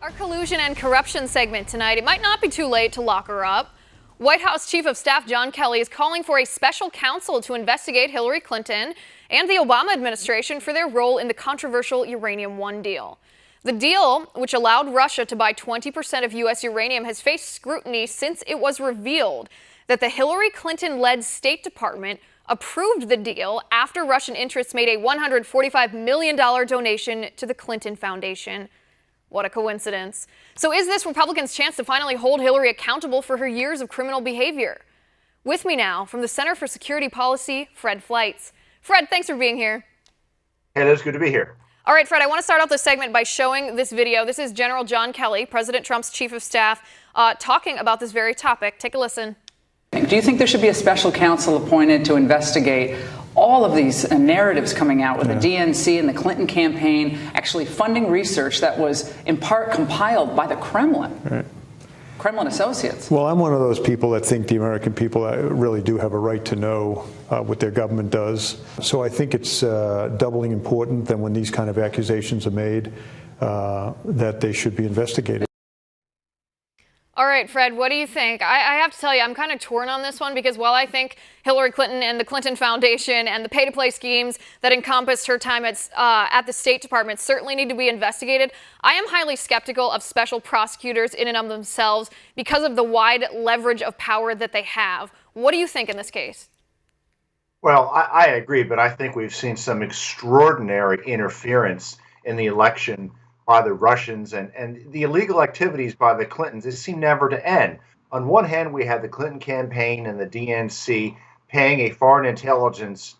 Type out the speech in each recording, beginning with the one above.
Our collusion and corruption segment tonight. It might not be too late to lock her up. White House Chief of Staff John Kelly is calling for a special counsel to investigate Hillary Clinton and the Obama administration for their role in the controversial Uranium One deal. The deal, which allowed Russia to buy 20% of U.S. uranium, has faced scrutiny since it was revealed that the Hillary Clinton-led State Department approved the deal after Russian interests made a $145 million donation to the Clinton Foundation. What a coincidence. So is this Republicans' chance to finally hold Hillary accountable for her years of criminal behavior? With me now from the Center for Security Policy, Fred Fleitz. Fred, thanks for being here. Hey, it is good to be here. All right, Fred, I want to start off this segment by showing this video. This is General John Kelly, President Trump's chief of staff, talking about this very topic. Take a listen. Do you think there should be a special counsel appointed to investigate all of these narratives coming out with the DNC and the Clinton campaign actually funding research that was in part compiled by the Kremlin? Right. Kremlin associates. Well, I'm one of those people that think the American people really do have a right to know what their government does. So I think it's doubly important that when these kind of accusations are made, that they should be investigated. All right, Fred, what do you think? I have to tell you, I'm kind of torn on this one because while I think Hillary Clinton and the Clinton Foundation and the pay-to-play schemes that encompassed her time at the State Department certainly need to be investigated, I am highly skeptical of special prosecutors in and of themselves because of the wide leverage of power that they have. What do you think in this case? Well, I agree, but I think we've seen some extraordinary interference in the election by the Russians and the illegal activities by the Clintons. They seem never to end. On one hand, we had the Clinton campaign and the DNC paying a foreign intelligence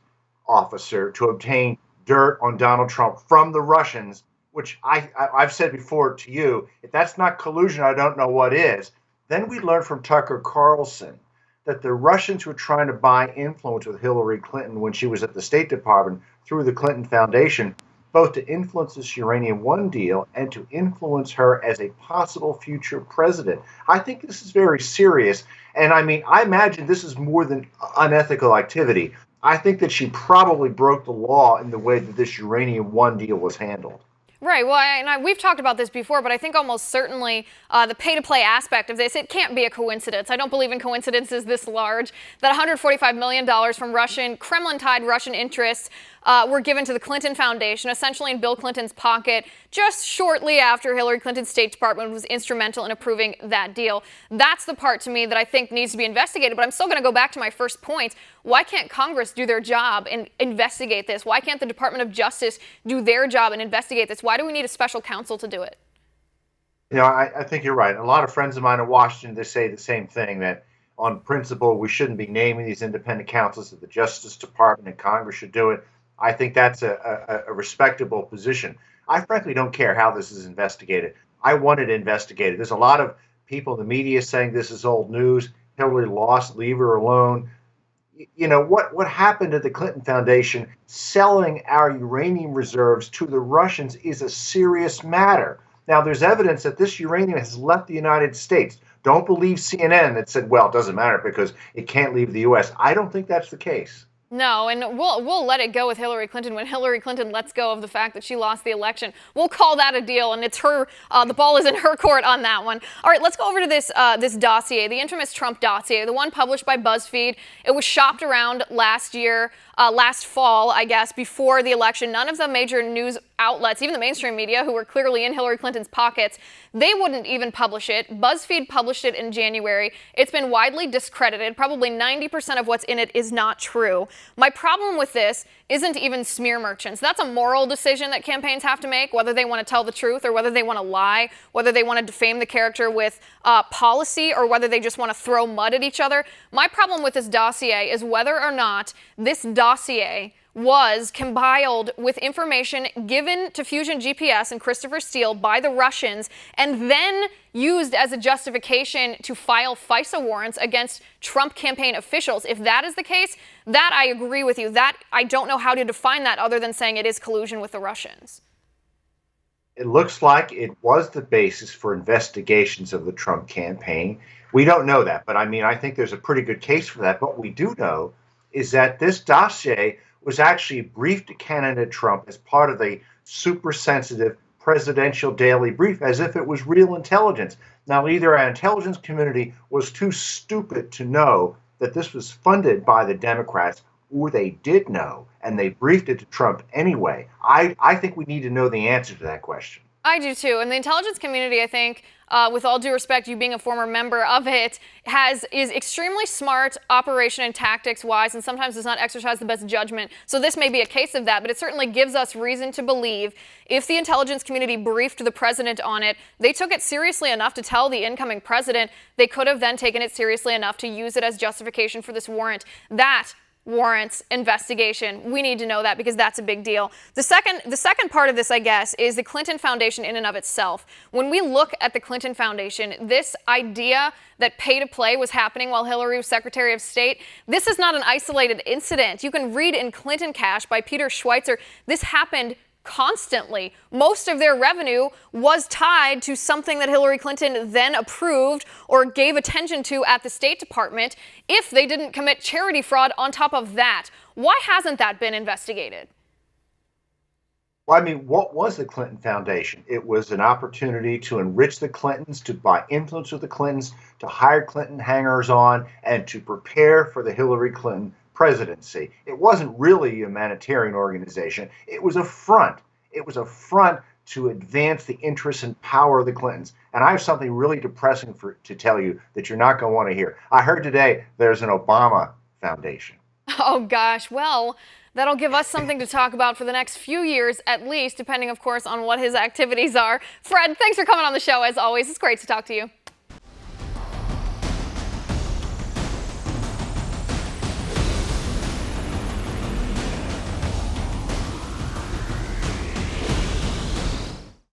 officer to obtain dirt on Donald Trump from the Russians, which I've said before to you, if that's not collusion, I don't know what is. Then we learned from Tucker Carlson that the Russians were trying to buy influence with Hillary Clinton when she was at the State Department through the Clinton Foundation, both to influence this Uranium One deal and to influence her as a possible future president. I think this is very serious. And I mean, I imagine this is more than unethical activity. I think that she probably broke the law in the way that this Uranium One deal was handled. Right. Well, we've talked about this before, but I think almost certainly the pay-to-play aspect of this, it can't be a coincidence. I don't believe in coincidences this large. That $145 million from Kremlin-tied Russian interests were given to the Clinton Foundation, essentially in Bill Clinton's pocket, just shortly after Hillary Clinton's State Department was instrumental in approving that deal. That's the part to me that I think needs to be investigated. But I'm still going to go back to my first point. Why can't Congress do their job and investigate this? Why can't the Department of Justice do their job and investigate this? Why do we need a special counsel to do it? You know, I think you're right. A lot of friends of mine in Washington, they say the same thing, that on principle, we shouldn't be naming these independent counsels, that the Justice Department and Congress should do it. I think that's a respectable position. I frankly don't care how this is investigated. I want it investigated. There's a lot of people in the media saying this is old news. Hillary lost, leave her alone. You know, what happened at the Clinton Foundation selling our uranium reserves to the Russians is a serious matter. Now, there's evidence that this uranium has left the United States. Don't believe CNN that said, well, it doesn't matter because it can't leave the U.S. I don't think that's the case. No, and we'll let it go with Hillary Clinton when Hillary Clinton lets go of the fact that she lost the election. We'll call that a deal, and it's her. The ball is in her court on that one. All right, let's go over to this dossier, the infamous Trump dossier, the one published by BuzzFeed. It was shopped around last fall, I guess, before the election. None of the major news outlets, even the mainstream media, who were clearly in Hillary Clinton's pockets, they wouldn't even publish it. BuzzFeed published it in January. It's been widely discredited. Probably 90% of what's in it is not true. My problem with this isn't even smear merchants. That's a moral decision that campaigns have to make, whether they want to tell the truth or whether they want to lie, whether they want to defame the character with policy or whether they just want to throw mud at each other. My problem with this dossier is whether or not this dossier was compiled with information given to Fusion GPS and Christopher Steele by the Russians and then used as a justification to file FISA warrants against Trump campaign officials. If that is the case, that I agree with you. That I don't know how to define that other than saying it is collusion with the Russians. It looks like it was the basis for investigations of the Trump campaign. We don't know that, but I mean, I think there's a pretty good case for that. What we do know is that this dossier was actually briefed to candidate Trump as part of a super sensitive presidential daily brief as if it was real intelligence. Now, either our intelligence community was too stupid to know that this was funded by the Democrats, or they did know and they briefed it to Trump anyway. I think we need to know the answer to that question. I do too. And the intelligence community, I think, with all due respect, you being a former member of it, is extremely smart operation and tactics wise, and sometimes does not exercise the best judgment. So this may be a case of that, but it certainly gives us reason to believe if the intelligence community briefed the president on it, they took it seriously enough to tell the incoming president, they could have then taken it seriously enough to use it as justification for this warrant. That warrants investigation. We need to know that because that's a big deal. The second part of this, I guess, is the Clinton Foundation in and of itself. When we look at the Clinton Foundation, this idea that pay to play was happening while Hillary was Secretary of State, this is not an isolated incident. You can read in Clinton Cash by Peter Schweitzer, this happened constantly. Most of their revenue was tied to something that Hillary Clinton then approved or gave attention to at the State Department if they didn't commit charity fraud on top of that. Why hasn't that been investigated? Well, I mean, what was the Clinton Foundation? It was an opportunity to enrich the Clintons, to buy influence with the Clintons, to hire Clinton hangers-on, and to prepare for the Hillary Clinton presidency. It wasn't really a humanitarian organization. It was a front. It was a front to advance the interests and power of the Clintons. And I have something really depressing to tell you that you're not going to want to hear. I heard today there's an Obama Foundation. Oh, gosh. Well, that'll give us something to talk about for the next few years, at least, depending, of course, on what his activities are. Fred, thanks for coming on the show, as always. It's great to talk to you.